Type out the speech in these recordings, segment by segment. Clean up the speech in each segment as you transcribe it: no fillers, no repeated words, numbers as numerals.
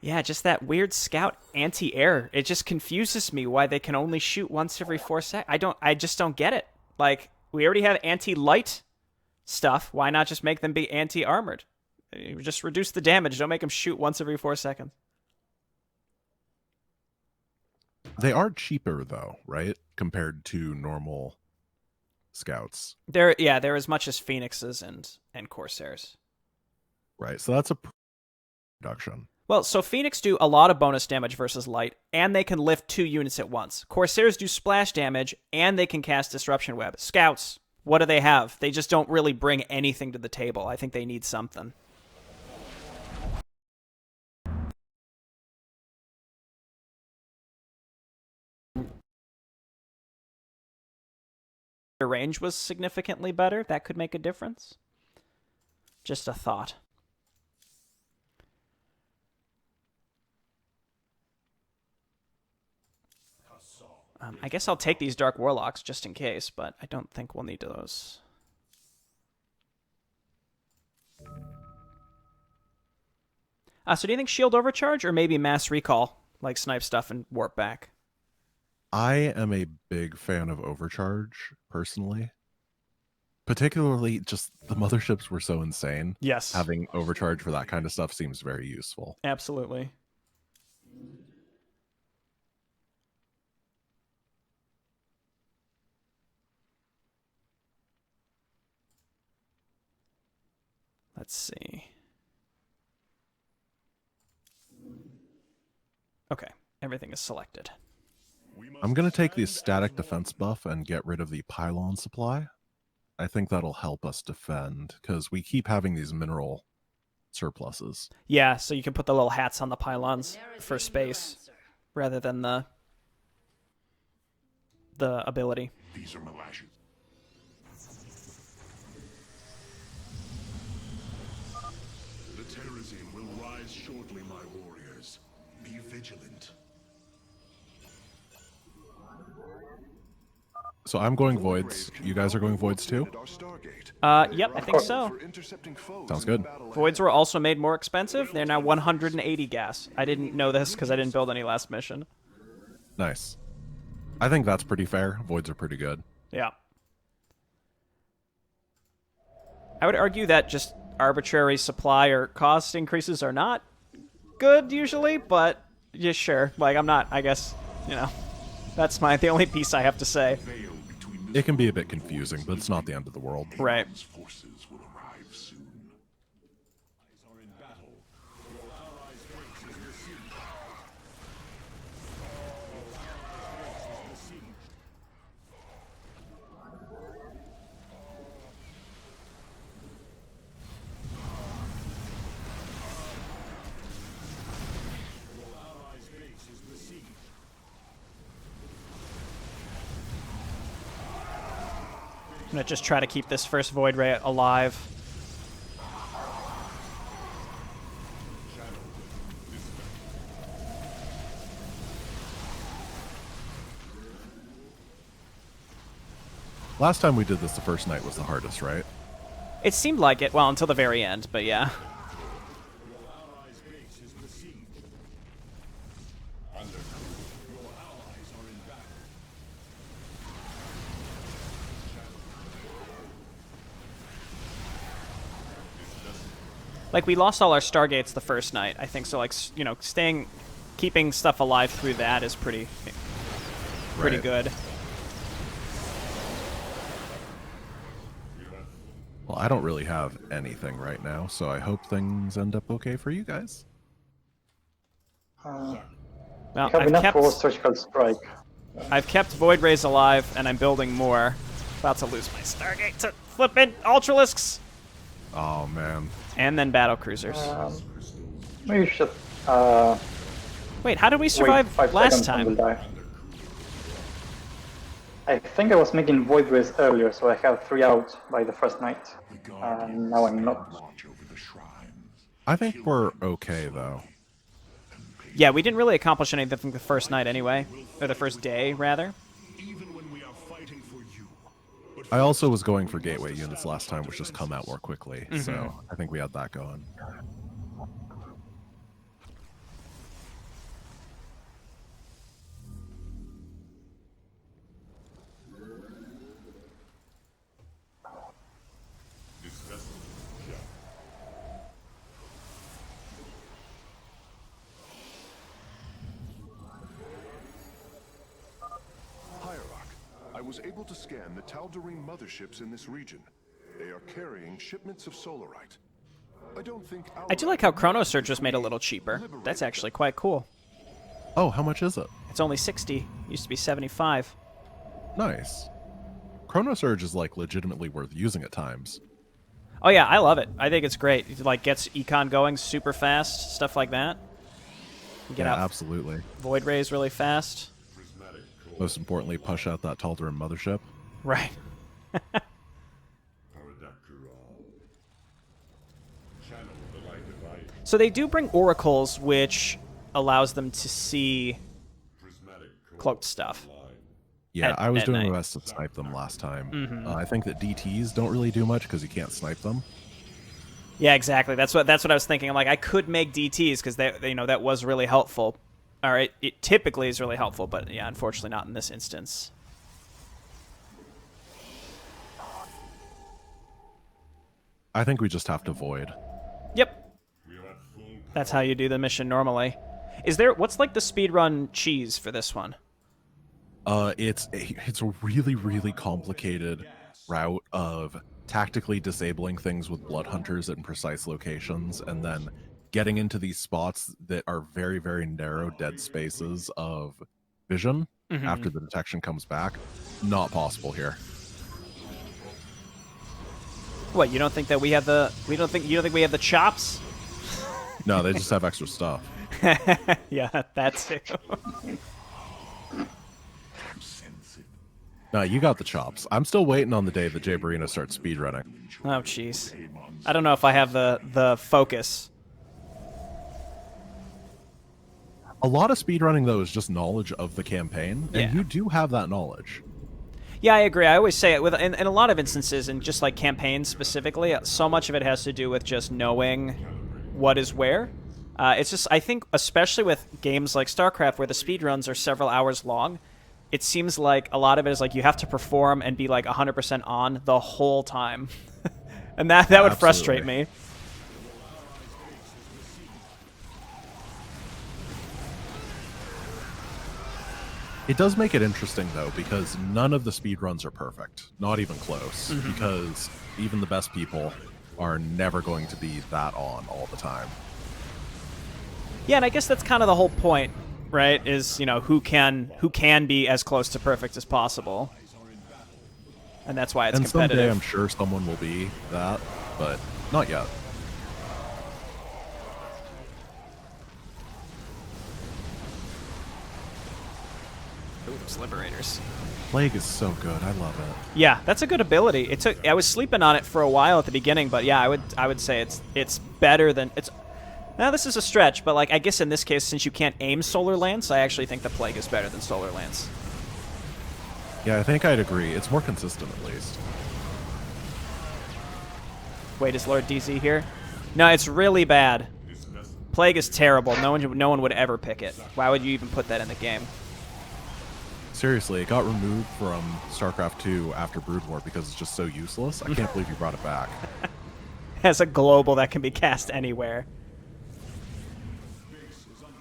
Yeah, just that weird scout anti-air. It just confuses me why they can only shoot once every 4 seconds. I just don't get it. Like, we already have anti-light stuff. Why not just make them be anti-armored? You just reduce the damage. Don't make them shoot once every 4 seconds. They are cheaper though, right? Compared to normal scouts. They're as much as Phoenixes and Corsairs. Right. So that's a reduction. Well, so Phoenix do a lot of bonus damage versus light, and they can lift 2 units at once. Corsairs do splash damage, and they can cast Disruption Web. Scouts, what do they have? They just don't really bring anything to the table. I think they need something. Their range was significantly better. That could make a difference. Just a thought. I guess I'll take these Dark Warlocks just in case, but I don't think we'll need those. So do you think Shield Overcharge or maybe Mass Recall, like snipe stuff and warp back? I am a big fan of Overcharge, personally. Particularly, just the motherships were so insane. Yes. Having Overcharge for that kind of stuff seems very useful. Absolutely. Let's see. Okay, everything is selected. I'm going to take the static defense buff and get rid of the pylon supply. I think that'll help us defend, because we keep having these mineral surpluses. Yeah, so you can put the little hats on the pylons for space, rather than the ability. These are Malashes. The Terrazine will rise shortly, my warriors. Be vigilant. So I'm going voids. You guys are going voids too? Yep, I think so. Sounds good. Voids were also made more expensive. They're now 180 gas. I didn't know this because I didn't build any last mission. Nice. I think that's pretty fair. Voids are pretty good. Yeah. I would argue that just arbitrary supply or cost increases are not good usually, but yeah, sure. Like, I'm not, I guess, you know, that's the only piece I have to say. It can be a bit confusing, but it's not the end of the world. Right. Forces will arrive soon. Are in battle. Your allies' base is besieged. I'm going to just try to keep this first Void Ray alive. Last time we did this, the first night was the hardest, right? It seemed like it, well, until the very end, but yeah. Like, we lost all our Stargates the first night, I think, so, like, you know, keeping stuff alive through that is pretty Right. good. Well, I don't really have anything right now, so I hope things end up okay for you guys. Well, have enough for Surgical Strike. I've kept Void Rays alive, and I'm building more. About to lose my Stargate to flippin' Ultralisks! Oh, man. And then Battle Cruisers. Maybe you should Wait, how did we wait survive 5 last seconds and time? we'll die. I think I was making Void Rays earlier, so I have 3 out by the first night. And now I'm not. Watch over the shrines. I think we're okay, though. Yeah, we didn't really accomplish anything the first night anyway. Or the first day, rather. Even when we are fighting for you. But I also was going for gateway units last time, which just come out more quickly, so I think we had that going. was able to scan the Tal'Darim motherships in this region. They are carrying shipments of solarite. I don't think I do like how Chrono Surge was made a little cheaper. That's actually quite cool. Oh, how much is it? It's only 60. Used to be 75. Nice. Chrono Surge is like legitimately worth using at times. Oh yeah, I love it. I think it's great. It like gets econ going super fast, stuff like that. You get Yeah, out absolutely. Void Rays really fast. Most importantly, push out that Tal'Darim mothership. Right. So they do bring oracles, which allows them to see cloaked stuff. Yeah, I was at doing night. my best to snipe them last time. I think that DTs don't really do much because you can't snipe them. Yeah, exactly. That's what I was thinking. I'm like, I could make DTs because that was really helpful. All right, it typically is really helpful, but yeah, unfortunately not in this instance. I think we just have to void. Yep. That's how you do the mission normally. What's like the speedrun cheese for this one? It's a really, really complicated route of tactically disabling things with blood hunters in precise locations, and then getting into these spots that are very, very narrow dead spaces of vision after the detection comes back. Not possible here. What, you don't think that we have the you don't think we have the chops? No, they just have extra stuff. Yeah, that's it. No, you got the chops. I'm still waiting on the day that Jay Barino starts speedrunning. Oh jeez. I don't know if I have the focus. A lot of speedrunning, though, is just knowledge of the campaign, and Yeah. you do have that knowledge. Yeah, I agree. I always say it in a lot of instances, and just like campaigns specifically, so much of it has to do with just knowing what is where. It's just, I think, especially with games like StarCraft, where the speedruns are several hours long, it seems like a lot of it is like you have to perform and be like 100% on the whole time. And that would frustrate me. It does make it interesting, though, because none of the speedruns are perfect. Not even close. Because even the best people are never going to be that on all the time. Yeah, and I guess that's kind of the whole point, right? Is, who can be as close to perfect as possible. And that's why it's and competitive. Someday I'm sure someone will be that, but not yet. Ooh, those Liberators. Plague is so good. I love it. Yeah, that's a good ability. I was sleeping on it for a while at the beginning, but yeah, I would say it's better than it's. Now this is a stretch, but like I guess in this case, since you can't aim Solar Lance, I actually think the Plague is better than Solar Lance. Yeah, I think I'd agree. It's more consistent, at least. Wait, is LordDz here? No, it's really bad. Plague is terrible. No one would ever pick it. Why would you even put that in the game? Seriously, it got removed from StarCraft 2 after Brood War because it's just so useless. I can't believe you brought it back. As a global that can be cast anywhere.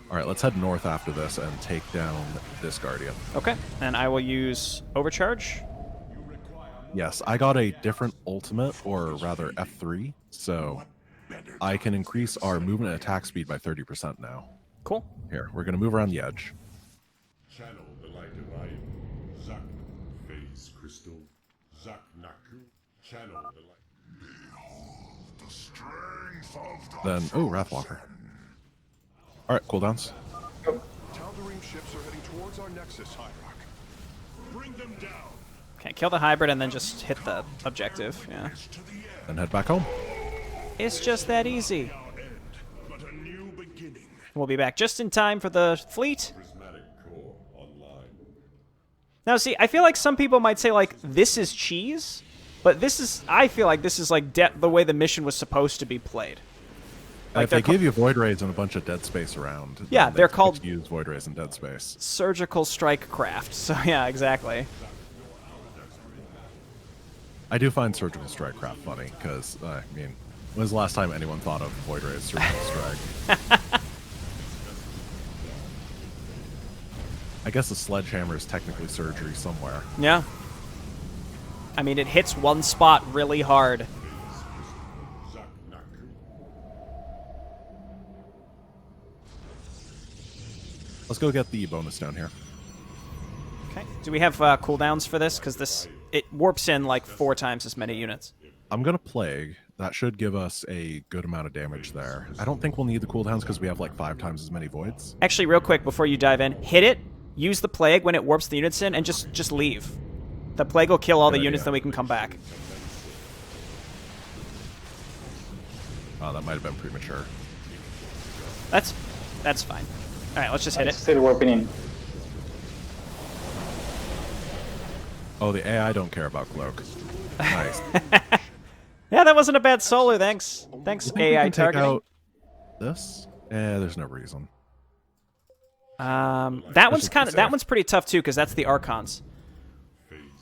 All right, let's head north after this and take down this Guardian. Okay, and I will use Overcharge. Yes, I got a different ultimate, or rather F3, so I can increase our movement and attack speed by 30% now. Cool. Here, we're going to move around the edge. Channel the light divine. Zak phase crystal. Zak Naku. Channel the light. Behold the strength of the Then, oh, Wrathwalker. All right, cooldowns. Tal'Darim ships are heading towards our Nexus, Hierarch. Bring them down. Okay, kill the hybrid and then just hit the objective. Yeah. Then head back home. It's just that easy. Our end, but a new beginning. We'll be back just in time for the fleet. Prismatic core online. Now, see, I feel like some people might say, like, this is cheese, but I feel like this is, like, the way the mission was supposed to be played. Like If they give you Void Rays and a bunch of dead space around, yeah, then they're they called use Void Rays and dead space. surgical strike craft. So, yeah, exactly. I do find Surgical Strike Craft funny, because, I mean, when's the last time anyone thought of Void Rays Surgical Strike? I guess a sledgehammer is technically surgery somewhere. Yeah. I mean, it hits one spot really hard. Let's go get the bonus down here. Okay. Do we have cooldowns for this? Because it warps in like 4 times as many units. I'm going to Plague. That should give us a good amount of damage there. I don't think we'll need the cooldowns because we have like 5 times as many voids. Actually, real quick before you dive in, hit it, use the Plague when it warps the units in, and just leave. The Plague will kill all the units, then we can come back. Oh, that might have been premature. That's fine. All right, let's just hit it. Still warping in. Oh, the AI don't care about Cloak. Nice. Yeah, that wasn't a bad solar. Thanks, AI targeting. Out this? There's no reason. That one's pretty tough too because that's the Archons.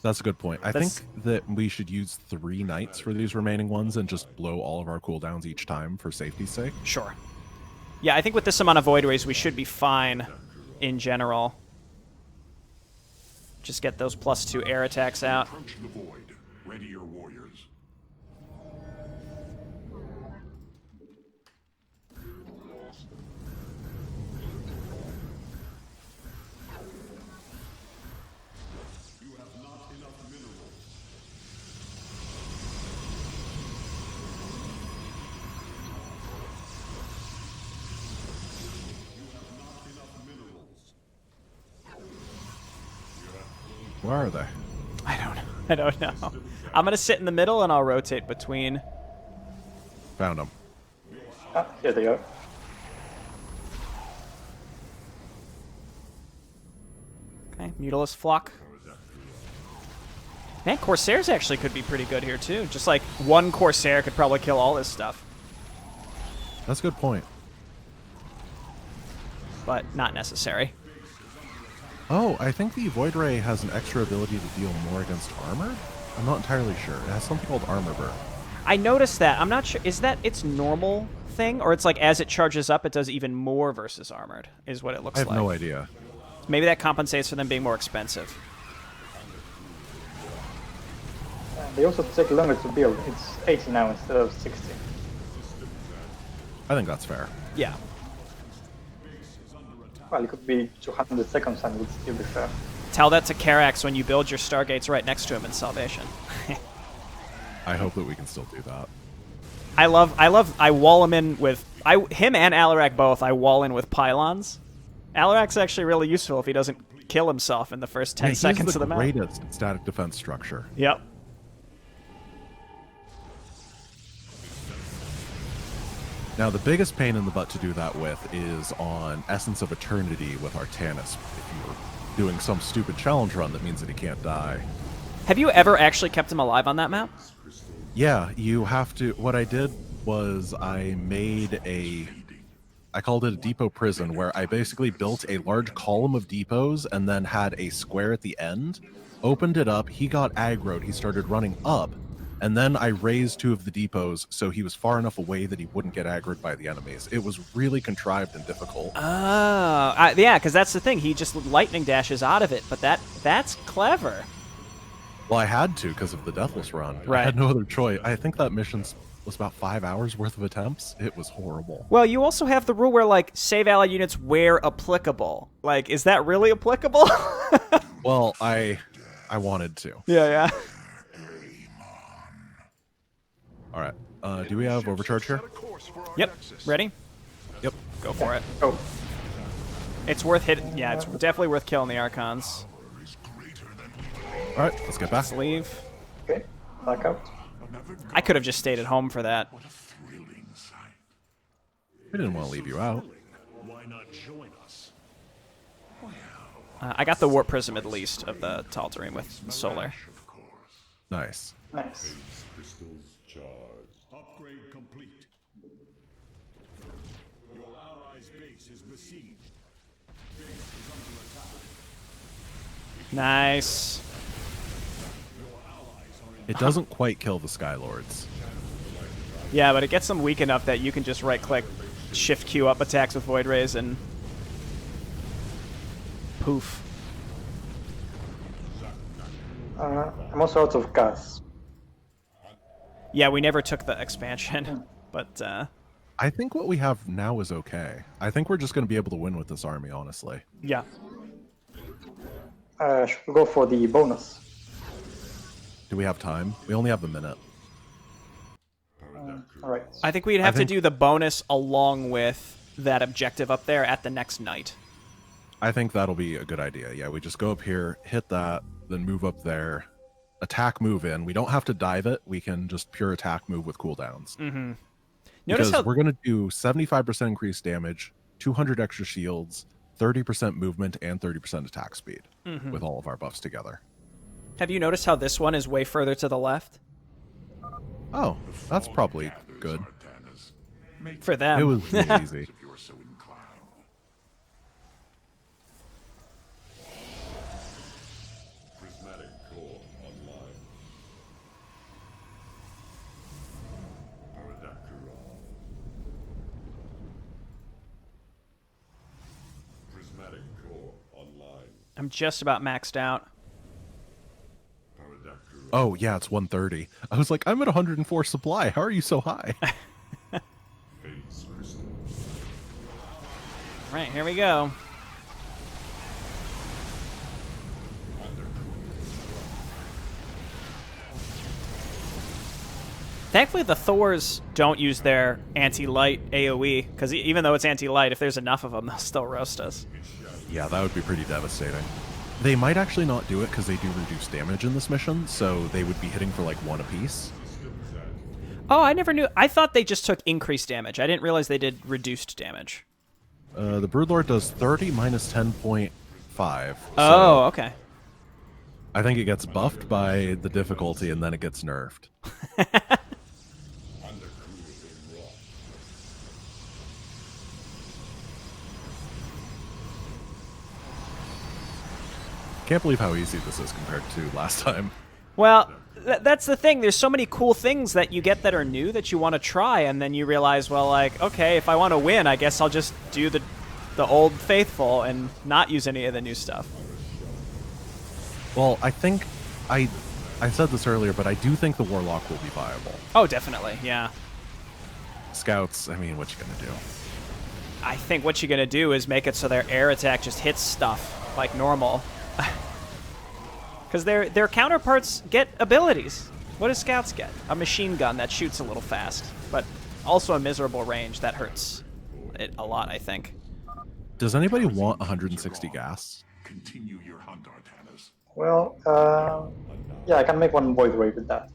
That's a good point. I think that we should use 3 knights for these remaining ones and just blow all of our cooldowns each time for safety's sake. Sure. Yeah, I think with this amount of Void Rays, we should be fine in general. Just get those +2 air attacks out. Approach the void. Ready your warriors. You have not enough minerals. Where are they? I don't know. I'm gonna sit in the middle and I'll rotate between. Found them. Ah, here they are. Okay, Mutalisk Flock. Man, Corsairs actually could be pretty good here too. Just like one Corsair could probably kill all this stuff. That's a good point. But not necessary. Oh, I think the Void Ray has an extra ability to deal more against armor? I'm not entirely sure. It has something called Armor Burn. I noticed that. I'm not sure. Is that its normal thing? Or it's like as it charges up, it does even more versus armored, is what it looks I like. have no idea. Maybe that compensates for them being more expensive. They also take longer to build. It's 80 now instead of 60. I think that's fair. Yeah. Well, it could be 200 seconds and would still be fair. Tell that to Carax when you build your Stargates right next to him in Salvation. I hope that we can still do that. I wall him in with, him and Alarak both, I wall in with pylons. Alarak's actually really useful if he doesn't kill himself in the first 10 seconds of the map. He's the greatest static defense structure. Yep. Now, the biggest pain in the butt to do that with is on Essence of Eternity with Artanis. If you're doing some stupid challenge run that means that he can't die. Have you ever actually kept him alive on that map? Yeah, you have to. What I did was I called it a depot prison, where I basically built a large column of depots and then had a square at the end, opened it up, he got aggroed, he started running up, and then I raised 2 of the depots so he was far enough away that he wouldn't get aggroed by the enemies. It was really contrived and difficult. Oh, yeah, because that's the thing. He just lightning dashes out of it, but that's clever. Well, I had to because of the Deathless run. Right. I had no other choice. I think that mission was about 5 hours worth of attempts. It was horrible. Well, you also have the rule where, like, save allied units where applicable. Like, is that really applicable? Well, I wanted to. Yeah. All right. Do we have overcharge here? Yep. Ready? Yep. Go for it. Oh, It's worth hitting. Yeah, it's definitely worth killing the Archons. All right. Let's get back. Let's leave. okay. Back out. I could have just stayed at home for that. We didn't want to leave you out. Why not join us? I got the Warp Prism at least of the Tal'Darim with Solar. Of course. Nice. Nice. Crystals charged. Upgrade complete. Your allies' base is besieged. Base is under attack. Nice. It doesn't quite kill the Skylords. Yeah, but it gets them weak enough that you can just right-click, Shift Q up attacks with Void Rays, and poof. I'm also out of gas. Yeah, we never took the expansion, but I think what we have now is okay. I think we're just going to be able to win with this army, honestly. yeah. Should we go for the bonus? Do we have time? We only have a minute. Alright. I think we'd have to do the bonus along with that objective up there at the next night. I think that'll be a good idea. Yeah, we just go up here, hit that, then move up there, attack, move in. We don't have to dive it. We can just pure attack, move with cooldowns. Mm-hmm. Because Notice how we're going to do 75% increased damage, 200 extra shields, 30% movement, and 30% attack speed with all of our buffs together. have you noticed how this one is way further to the left? Oh, that's probably good. For them. It was really easy. If you are so inclined. Prismatic core online. Paradakura. Prismatic core online. I'm just about maxed out. Paradakura. Oh, yeah, it's 130. I was like, I'm at 104 supply. How are you so high? Phase crystal. Right, here we go. Thankfully, the Thors don't use their anti-light AoE, because even though it's anti-light, if there's enough of them, they'll still roast us. Yeah, that would be pretty devastating. They might actually not do it because they do reduce damage in this mission, so they would be hitting for like 1 apiece. Oh, I never knew. I thought they just took increased damage. I didn't realize they did reduced damage. The Broodlord does 30 minus 10.5. Oh, okay. I think it gets buffed by the difficulty and then it gets nerfed. Can't believe how easy this is compared to last time. Well, that's the thing. There's so many cool things that you get that are new that you want to try, and then you realize, well, like, okay, if I want to win, I guess I'll just do the old faithful and not use any of the new stuff. Well, I think I said this earlier, but I do think the Warlock will be viable. Oh, definitely, yeah. Scouts, I mean, what you gonna do? I think what you're going to do is make it so their air attack just hits stuff like normal. Because their counterparts get abilities. What do scouts get? A machine gun that shoots a little fast, but also a miserable range that hurts it a lot, I think. Does anybody want 160 gas? Continue your hunt, Artanis. Well, yeah, I can make one Void Ray with that.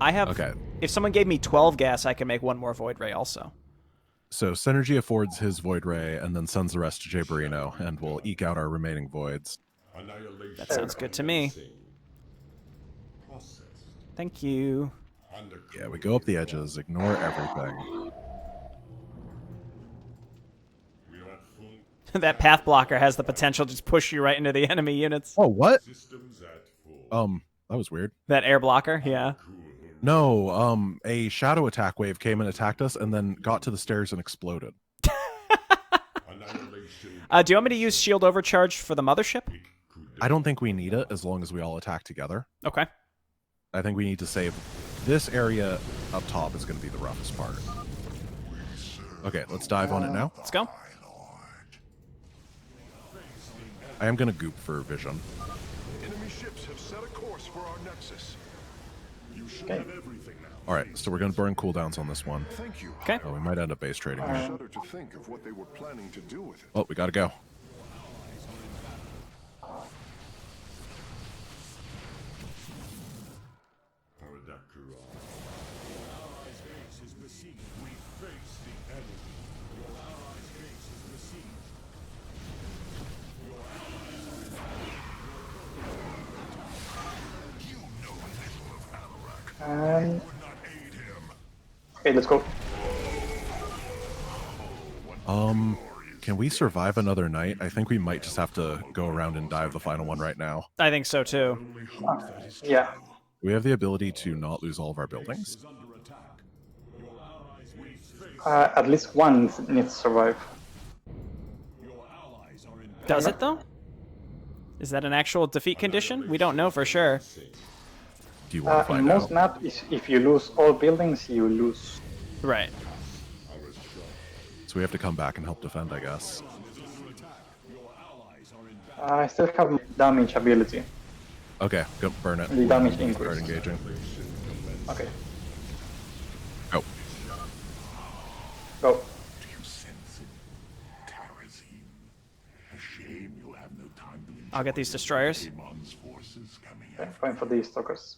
I have... Okay. If someone gave me 12 gas, I can make one more Void Ray also. So Synergy affords his Void Ray and then sends the rest to Jay Barino, and we'll eke out our remaining voids. That sounds good to me. Thank you. Yeah, we go up the edges, ignore everything. That path blocker has the potential to just push you right into the enemy units. Oh, what? That was weird. That air blocker, yeah. No, a shadow attack wave came and attacked us and then got to the stairs and exploded. Do you want me to use shield overcharge for the mothership? I don't think we need it as long as we all attack together. Okay. I think we need to save this area up top is going to be the roughest part. Okay, let's dive on it now. Let's go. I am going to goop for vision. Enemy ships have set a course for our nexus. You should Okay. have everything now. All right, so we're going to burn cooldowns on this one. Thank you. Okay. Oh, we might end up base trading I here. shudder to think of what they were planning to do with it. Oh, we got to go. And... Okay, let's go. Can we survive another night? I think we might just have to go around and dive the final one right now. I think so, too. Yeah. We have the ability to not lose all of our buildings. At least one needs to survive. Does it, though? Is that an actual defeat condition? We don't know for sure. Do you want to In find most out? maps, if you lose all buildings, you lose. Right. So we have to come back and help defend, I guess. I still have damage ability. Okay, go burn it. The damage Start increase. engaging. Okay, Oh, go. Do you sense it? Terrazine. A shame you have no time to I'll get these destroyers. Amon's forces coming Okay, going for these stalkers.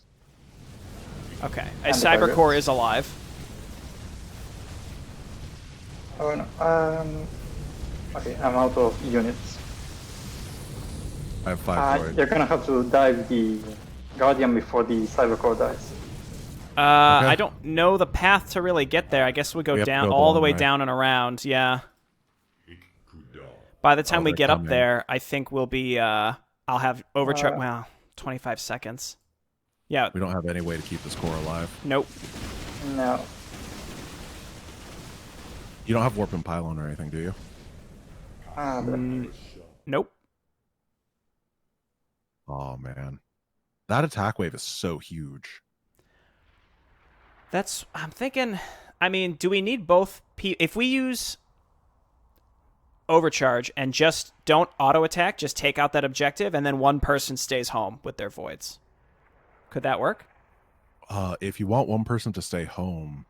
Okay. A And the Cyber Core targets. is alive. Oh no. Okay, I'm out of units. I have 5 void. You're gonna have to dive the Guardian before the Cyber Core dies. I don't know the path to really get there. I guess we go We have to down go the all the long way way. down and around. Yeah. By the time we they're get up coming. there, I think we'll be. I'll have overcharge. Well, 25 seconds. Yeah. We don't have any way to keep this core alive. Nope. No. You don't have warp and pylon or anything, do you? Nope. Oh man, that attack wave is so huge. That's. I'm thinking. I mean, do we need both? If we use overcharge and just don't auto attack, just take out that objective, and then one person stays home with their voids. Could that work? If you want one person to stay home,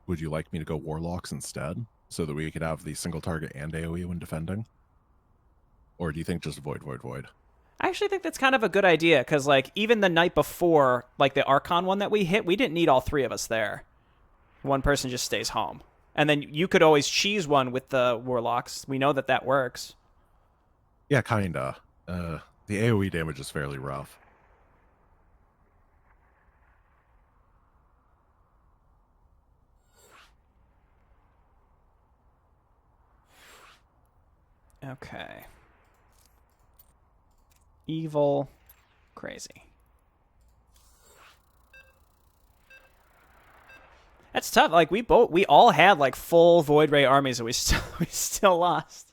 would you like me to go warlocks instead, so that we could have the single target and AoE when defending? Or do you think just void? I actually think that's kind of a good idea, because, like, even the night before, like, the Archon one that we hit, we didn't need all 3 of us there. One person just stays home. And then you could always cheese one with the Warlocks. We know that that works. Yeah, kinda. The AoE damage is fairly rough. Okay. Evil. Crazy. That's tough. Like, we all had, like, full Void Ray armies, and we still lost.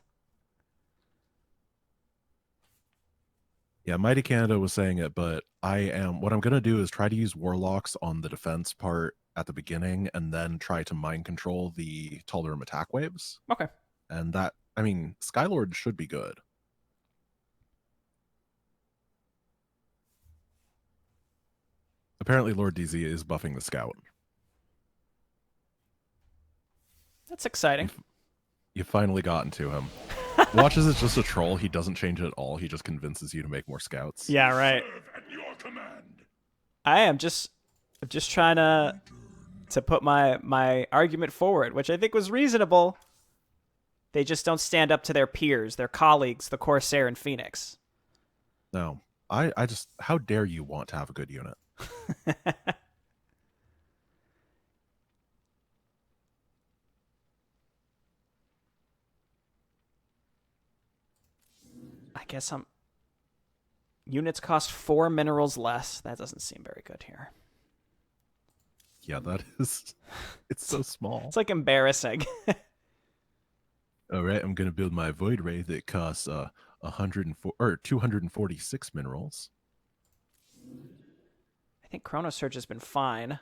Yeah, Mighty Canada was saying it, but what I'm gonna do is try to use warlocks on the defense part at the beginning, and then try to mind control the Tal'Darim attack waves. Okay. And that, I mean, Skylord should be good. Apparently, LordDz is buffing the scout. That's exciting. You've finally gotten to him. Watch as it's just a troll. He doesn't change it at all. He just convinces you to make more scouts. Yeah, right. At your command. I am just trying to put my argument forward, which I think was reasonable. They just don't stand up to their peers, their colleagues, the Corsair and Phoenix. No, I just, how dare you want to have a good unit? I guess units cost 4 minerals less. That doesn't seem very good here. Yeah, that is, it's so small. It's like embarrassing. All right, I'm gonna build my Void Ray that costs 104 or 246 minerals. I think Chrono Surge has been fine.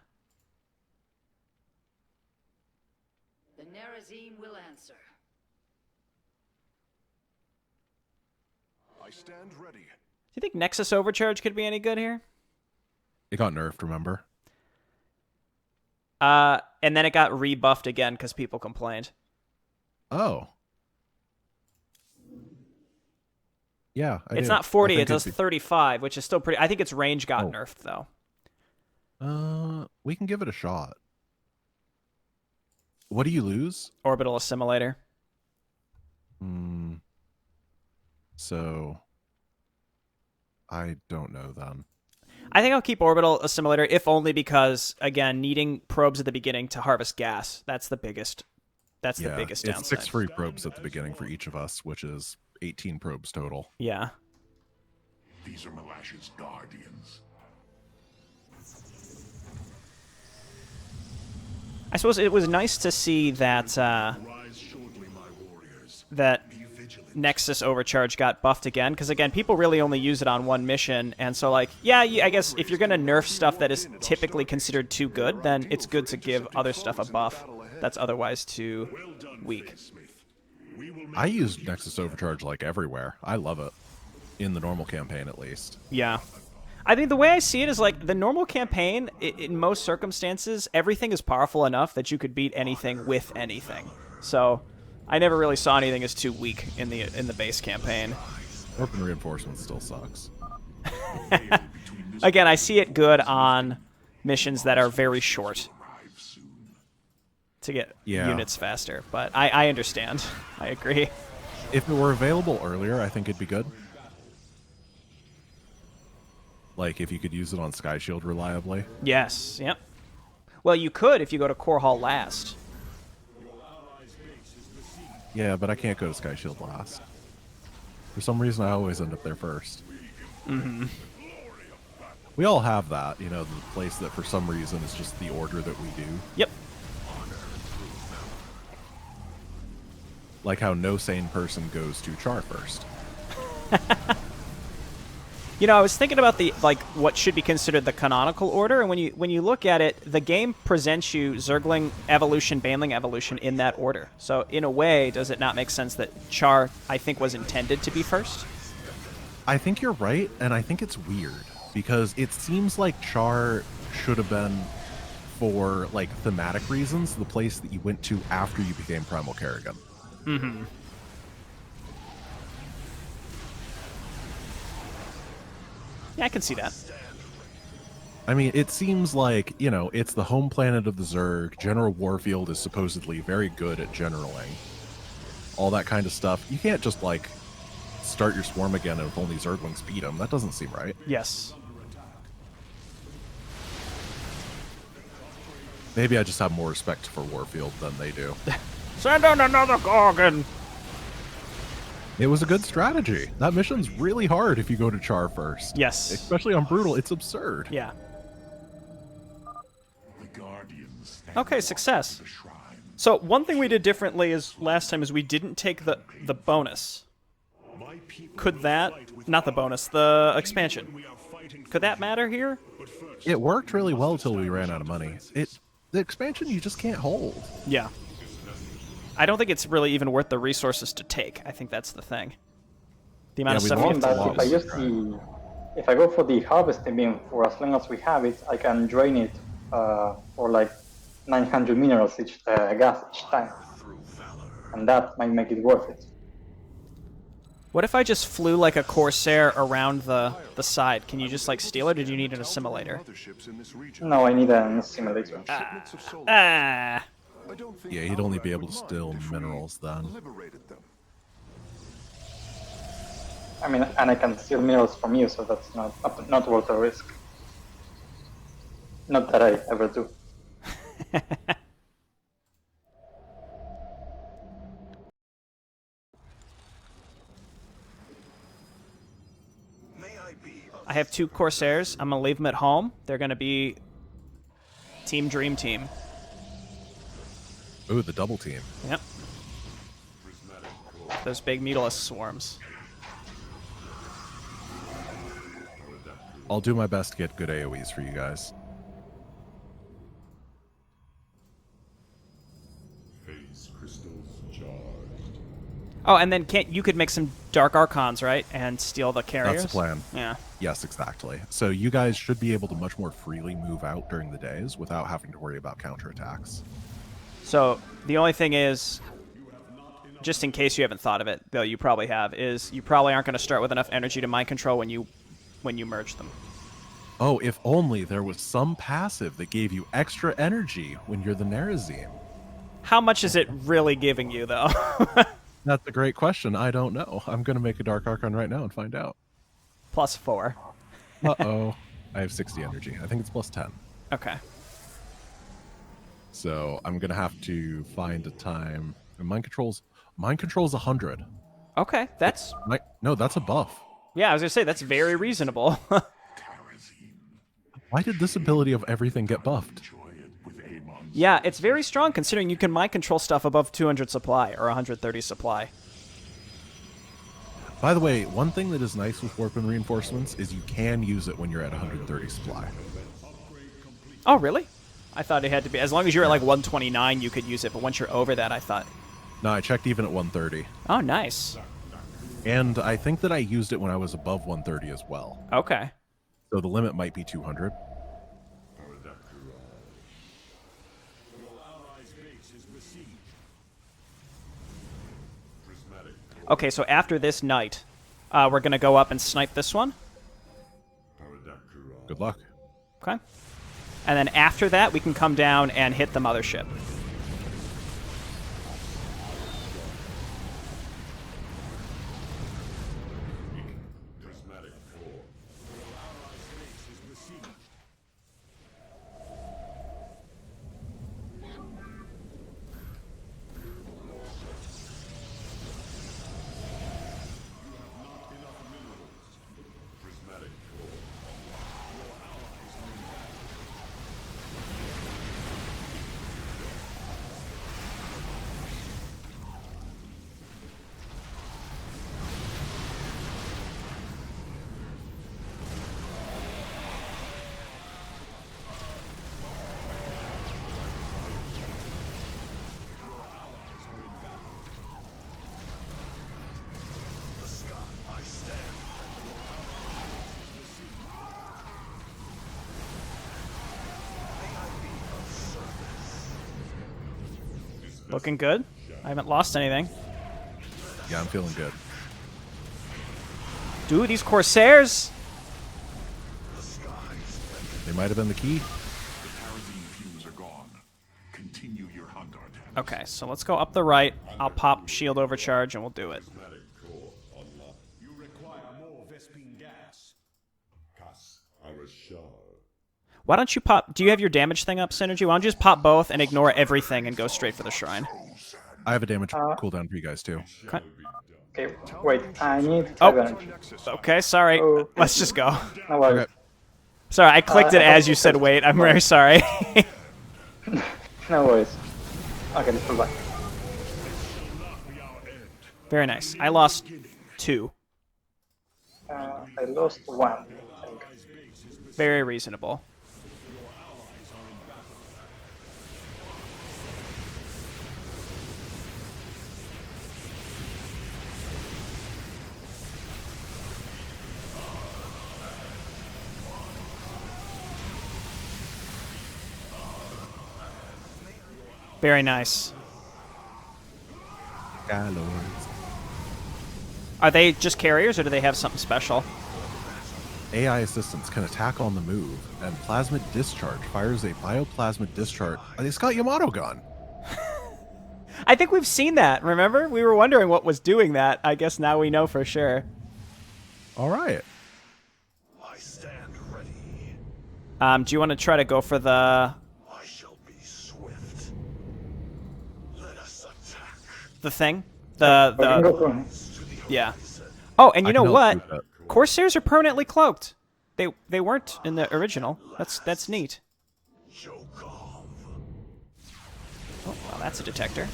The Nerazim will answer. I stand ready. Do you think Nexus Overcharge could be any good here? It got nerfed, remember? And then it got rebuffed again because people complained. Oh. Yeah, It's not 40, it does 35, which is still pretty. I think its range got nerfed, though. We can give it a shot. What do you lose? Orbital Assimilator. So, I don't know then. I think I'll keep Orbital Assimilator, if only because, again, needing probes at the beginning to harvest gas. That's the biggest. That's the biggest downside. It's 6 free probes at the beginning for each of us, which is 18 probes total. Yeah. These are Malash's guardians. I suppose it was nice to see that Rise shortly, my warriors. that Be Nexus Overcharge got buffed again, because again, people really only use it on one mission, and so like, yeah, I guess if you're gonna nerf stuff that is typically considered too good, then it's good to give other stuff a buff that's otherwise too weak. I use Nexus Overcharge like everywhere. I love it. In the normal campaign, at least. Yeah. I think the way I see it is like the normal campaign, in most circumstances, everything is powerful enough that you could beat anything with anything. So I never really saw anything as too weak in the base campaign. Open reinforcement still sucks. Again, I see it good on missions that are very short to get units faster, but I understand. I agree. If it were available earlier, I think it'd be good. Like, if you could use it on Sky Shield reliably. Yes, yep. Well, you could if you go to Core Hall last. Yeah, but I can't go to Sky Shield last. For some reason, I always end up there first. Mm-hmm. We all have that, you know, the place that for some reason is just the order that we do. Yep. Like how no sane person goes to Char first. You know, I was thinking about the what should be considered the canonical order, and when you look at it, the game presents you Zergling evolution, Baneling evolution in that order. So in a way, does it not make sense that Char, I think, was intended to be first? I think you're right, and I think it's weird because it seems like Char should have been, for like thematic reasons, the place that you went to after you became Primal Kerrigan. Mm-hmm. Yeah, I can see that. I mean, it seems like, you know, it's the home planet of the Zerg. General Warfield is supposedly very good at generaling. All that kind of stuff. You can't just, like, start your swarm again and with only Zerglings beat them. That doesn't seem right. Yes. Maybe I just have more respect for Warfield than they do. Send in another Gorgon! It was a good strategy. That mission's really hard if you go to Char first. Yes. Especially on Brutal. It's absurd. Yeah. Okay, success. So one thing we did differently is last time is we didn't take the bonus. Could that... Not the bonus, the expansion. Could that matter here? It worked really well till we ran out of money. The expansion you just can't hold. Yeah. I don't think it's really even worth the resources to take. I think that's the thing. The amount of stuff you have to lose. If I go for the harvesting beam, for as long as we have it, I can drain it for like 900 minerals gas each time. And that might make it worth it. What if I just flew like a Corsair around the side? Can you just like steal it, or do you need an assimilator? No, I need an assimilator. Yeah, he'd only be able to steal minerals then. I mean, and I can steal minerals from you, so that's not worth the risk. Not that I ever do. I have 2 Corsairs. I'm going to leave them at home. They're going to be Team Dream Team. Ooh, the double team. Yep. Those big Mutalisk swarms. I'll do my best to get good AoEs for you guys. Phase crystals charged. Oh, and then you could make some Dark Archons, right? And steal the carriers? That's the plan. Yeah. Yes, exactly. So you guys should be able to much more freely move out during the days without having to worry about counterattacks. So the only thing is, just in case you haven't thought of it, though you probably have, is you probably aren't going to start with enough energy to mind control when you merge them. Oh, if only there was some passive that gave you extra energy when you're the Nerazim. How much is it really giving you, though? That's a great question. I don't know. I'm going to make a Dark Archon right now and find out. +4. Uh-oh. I have 60 energy. I think it's +10. Okay. So I'm going to have to find a time. And mind control's 100. Okay, that's... No, that's a buff. Yeah, I was going to say, that's very reasonable. Why did this ability of everything get buffed? Yeah, it's very strong considering you can mind control stuff above 200 supply or 130 supply. By the way, one thing that is nice with warp and reinforcements is you can use it when you're at 130 supply. Oh, really? I thought it had to be... As long as you're at, like, 129, you could use it, but once you're over that, I thought... No, I checked even at 130. Oh, nice. And I think that I used it when I was above 130 as well. Okay. So the limit might be 200. Okay, so after this night, we're going to go up and snipe this one. Good luck. Okay. And then after that, we can come down and hit the mothership. Looking good. I haven't lost anything. Yeah, I'm feeling good. Dude, these Corsairs! They might have been the key. Okay, so let's go up the right. I'll pop shield overcharge and we'll do it. You require more Vespine gas. Why don't you pop... Do you have your damage thing up, Synergy? Why don't you just pop both and ignore everything and go straight for the shrine? I have a damage cooldown for you guys too. Okay. Okay, wait, I need Oh. 5 energy. Okay, sorry. Oh. Let's just go. No worries. Okay. Sorry, I clicked it as you said wait. I'm very sorry. No worries. Okay, let's go back. Very nice. I lost 2. I lost 1. I think. Very reasonable. Very nice. Are they just carriers, or do they have something special? AI assistants can attack on the move, and Plasmid Discharge fires a Bioplasmid Discharge. It's got Yamato gun. I think we've seen that, remember? We were wondering what was doing that. I guess now we know for sure. All right. I stand ready. Do you want to try to go for the... I shall be swift. Let us attack. the thing? We can go The... for Yeah. Oh, and you I know can help what? you with that. Corsairs are permanently cloaked. They weren't in the original. That's neat. Jokov. Oh, well, that's a detector.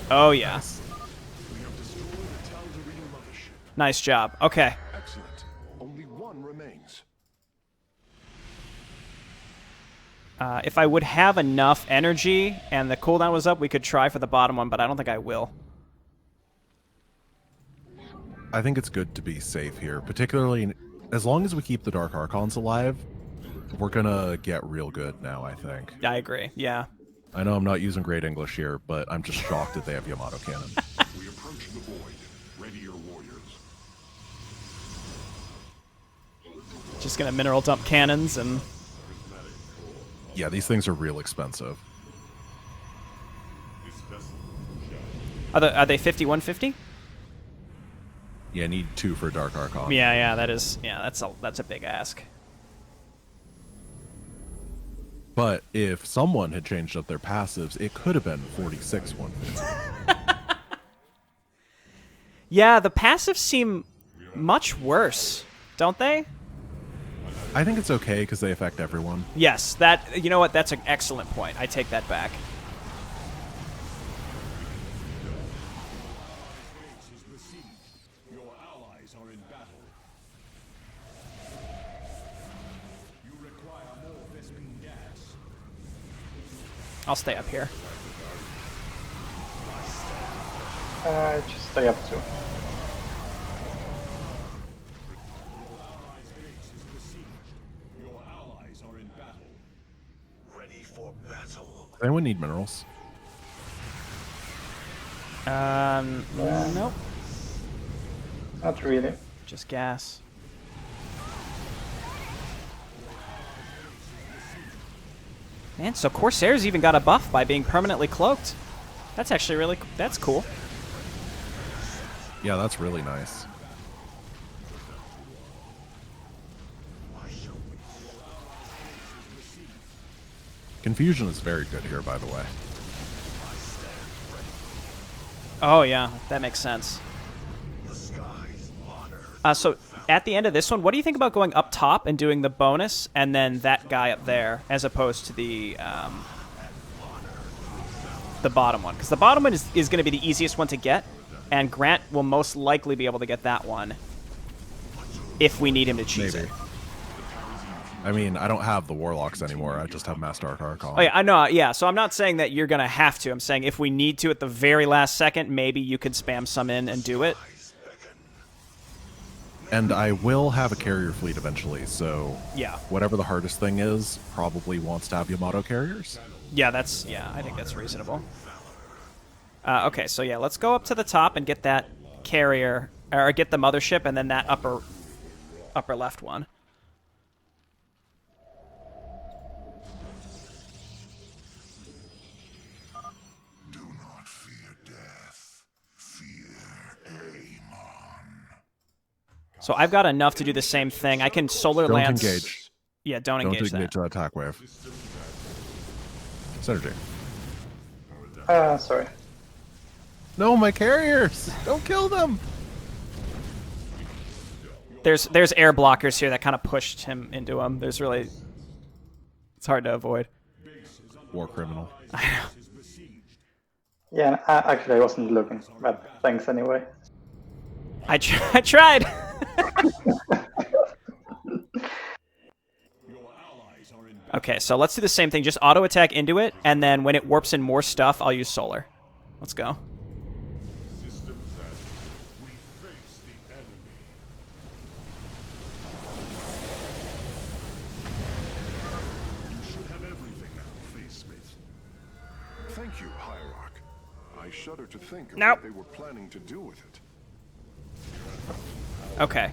Oh, yeah. We have destroyed the Tal'Darim mothership. Nice job. Okay. Excellent. Only one remains. If I would have enough energy and the cooldown was up, we could try for the bottom one, but I don't think I will. I think it's good to be safe here, particularly as long as we keep the Dark Archons alive. We're gonna get real good now, I think. I agree. Yeah. I know I'm not using great English here, but I'm just shocked that they have Yamato cannon. We approach the void. Ready your warriors. Just gonna mineral dump cannons and... Yeah, these things are real expensive. Are they 50-150? Yeah, need 2 for Dark Archon. Yeah, that is... Yeah, that's a big ask. But if someone had changed up their passives, it could have been 46-150. Yeah, the passives seem much worse, don't they? I think it's okay because they affect everyone. Yes, that, you know what, that's an excellent point. I take that back. Your allies are in battle. You require more Vespene gas. I'll stay up here. Just stay up too. Your allies are in battle. Ready for battle. Anyone need minerals? Nope. Not really. Just gas. Man, so Corsair's even got a buff by being permanently cloaked. That's actually really, that's cool. Yeah, that's really nice. Confusion is very good here, by the way. Oh yeah, that makes sense. So at the end of this one, what do you think about going up top and doing the bonus and then that guy up there, as opposed to the bottom one? Because the bottom one is going to be the easiest one to get, and Grant will most likely be able to get that one if we need him to cheese Maybe. it. I mean, I don't have the Warlocks anymore. I just have Master Archon. Oh yeah, I know. Yeah, so I'm not saying that you're gonna have to. I'm saying if we need to at the very last second, maybe you could spam some in and do it. And I will have a carrier fleet eventually, so Yeah. whatever the hardest thing is, probably wants to have Yamato carriers. Yeah, I think that's reasonable. Okay, so yeah, let's go up to the top and get that carrier, or get the mothership, and then that upper left one. Do not fear death. Fear Amon. So I've got enough to do the same thing. I can solar Don't lance. engage. Yeah, don't Don't engage engage that. that attack wave. Synergy. Sorry. No, my carriers! Don't kill them! There's air blockers here that kind of pushed him into him. It's hard to avoid. War criminal. Yeah, actually I wasn't looking, but thanks anyway. I tried. Okay, so let's do the same thing. Just auto attack into it, and then when it warps in more stuff, I'll use solar. Let's go. Systems as we face the enemy. You should have everything now, Facemate. Thank you, Hierarch. I shudder to think of Nope. what they were planning to do with it. Okay,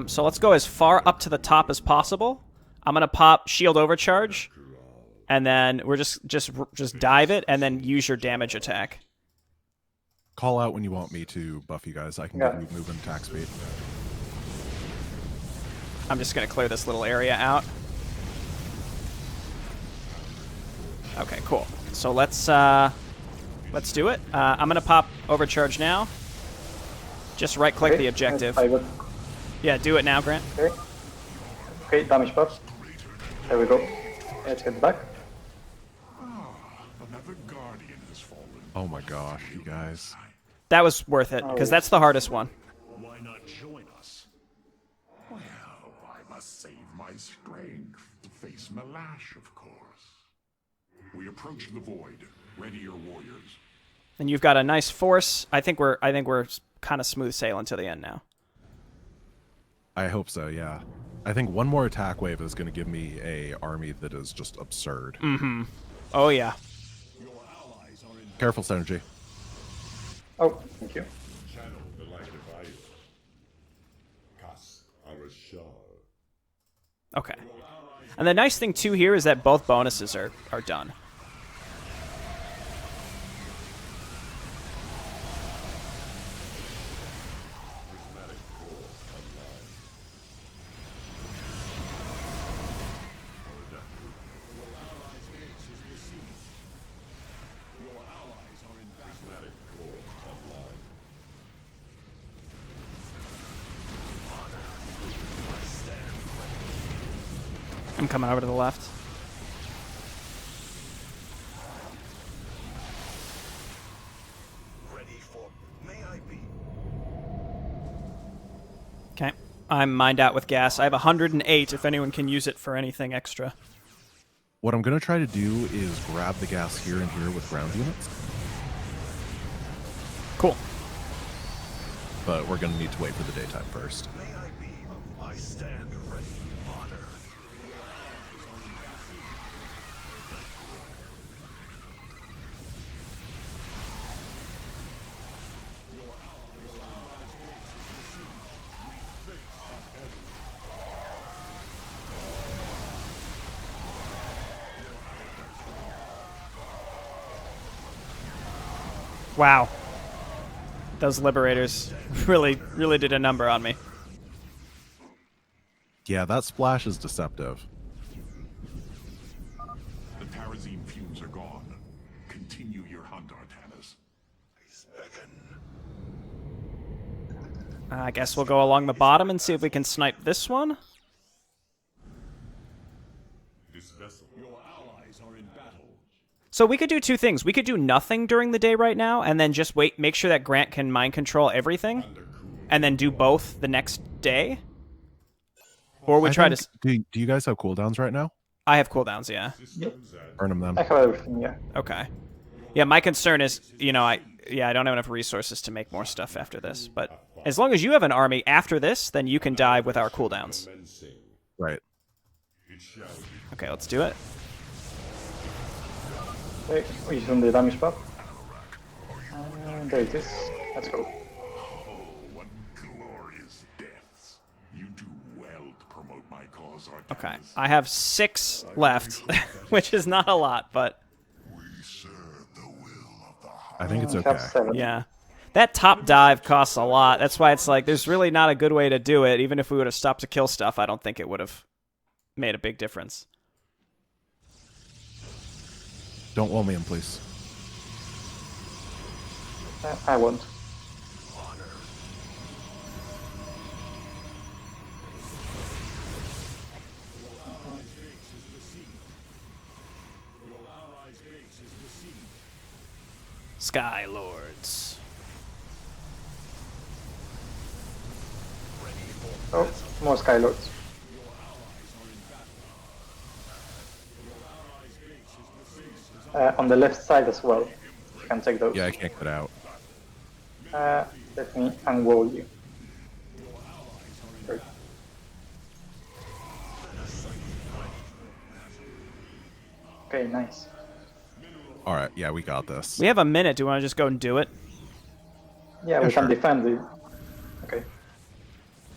so let's go as far up to the top as possible. I'm gonna pop shield overcharge, and then we're just dive it, and then use your damage attack. Call out when you want me to buff you guys. I can Yeah. give you movement attack speed. I'm just gonna clear this little area out. Okay, cool. So let's do it. I'm gonna pop overcharge now. Just right click the objective. Yeah, do it now, Grant. Okay. Okay, damage buff. There we go. Let's get back. Another guardian has fallen. Oh my gosh, you guys. That was worth it, because that's the hardest one. Why not join us? Well, I must save my strength to face Malash, of course. We approach the void. Ready your warriors. And you've got a nice force. I think we're kind of smooth sailing to the end now. I hope so, yeah. I think one more attack wave is going to give me a army that is just absurd. Oh yeah. Careful, Synergy. Oh, thank you. Channel the light of Io. Kas Arashar. Okay. And the nice thing too here is that both bonuses are done. I'm coming over to the left. Okay. I'm mined out with gas. I have 108 if anyone can use it for anything extra. What I'm going to try to do is grab the gas here and here with ground units. Cool. But we're going to need to wait for the daytime first. I stand ready, honor. Wow. Those liberators really did a number on me. Yeah, that splash is deceptive. The Tarazine fumes are gone. Continue your hunt, Artanis. I guess we'll go along the bottom and see if we can snipe this one. This vessel. Your allies are in battle. So we could do two things. We could do nothing during the day right now, and then just wait, make sure that Grant can mind control everything, and then do both the next day. Or we try to. Do you guys have cooldowns right now? I have cooldowns, yeah. Burn them then. I have everything, yeah. Okay. Yeah, my concern is, I don't have enough resources to make more stuff after this. But as long as you have an army after this, then you can dive with our cooldowns. Right. Okay, let's do it. Okay, we zoom the damage buff. And there it is. Let's go. What glorious deaths. You do well to promote my cause, Artanis. Okay, I have 6 left, which is not a lot, but We serve the will of the heart. I think it's We have okay. 7. yeah. That top dive costs a lot. That's why it's like, there's really not a good way to do it. Even if we would have stopped to kill stuff, I don't think it would have made a big difference. Don't wall me in, please. I won't. Sky Lords. Oh, more Skylords. On the left side as well. You can take those. Yeah, I can't get out. Let me unwall you. Great. Okay, nice. All right, yeah, we got this. We have a minute. Do you want to just go and do it? Yeah, we sure. can defend the... Okay.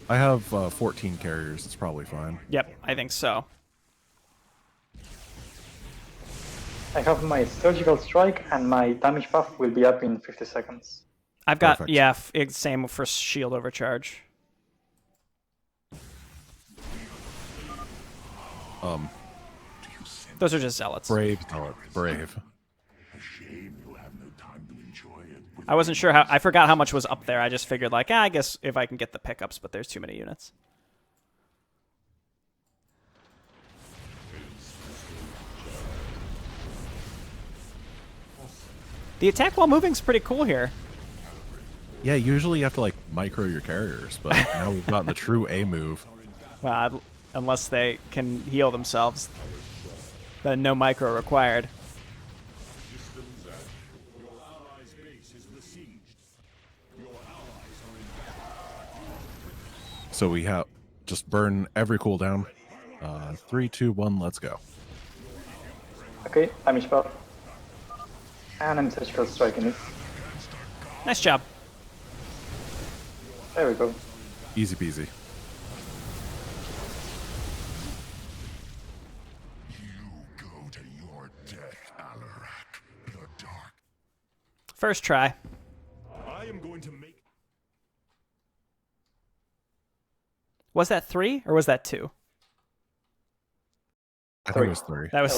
I have 14 carriers. It's probably fine. Yep, I think so. I have my surgical strike and my damage buff will be up in 50 seconds. I've got, Perfect. yeah, same for shield overcharge. Those are just zealots. Brave, zealot, brave. A shame you'll have no time to enjoy it. With I wasn't sure I forgot how much was up there. I just figured like, I guess if I can get the pickups, but there's too many units. The attack while moving is pretty cool here. Yeah, usually you have to like micro your carriers, but now we've gotten the true A move. Well, unless they can heal themselves. Then no micro required. So we have just burn every cooldown. 3, 2, 1, let's go. Okay, damage buff. And I'm surgical striking it. Nice job. There we go. Easy peasy. you go to your death, Alarak, the Dark. First try. I am going to make... Was that 3 or was that 2? I think it was 3. That was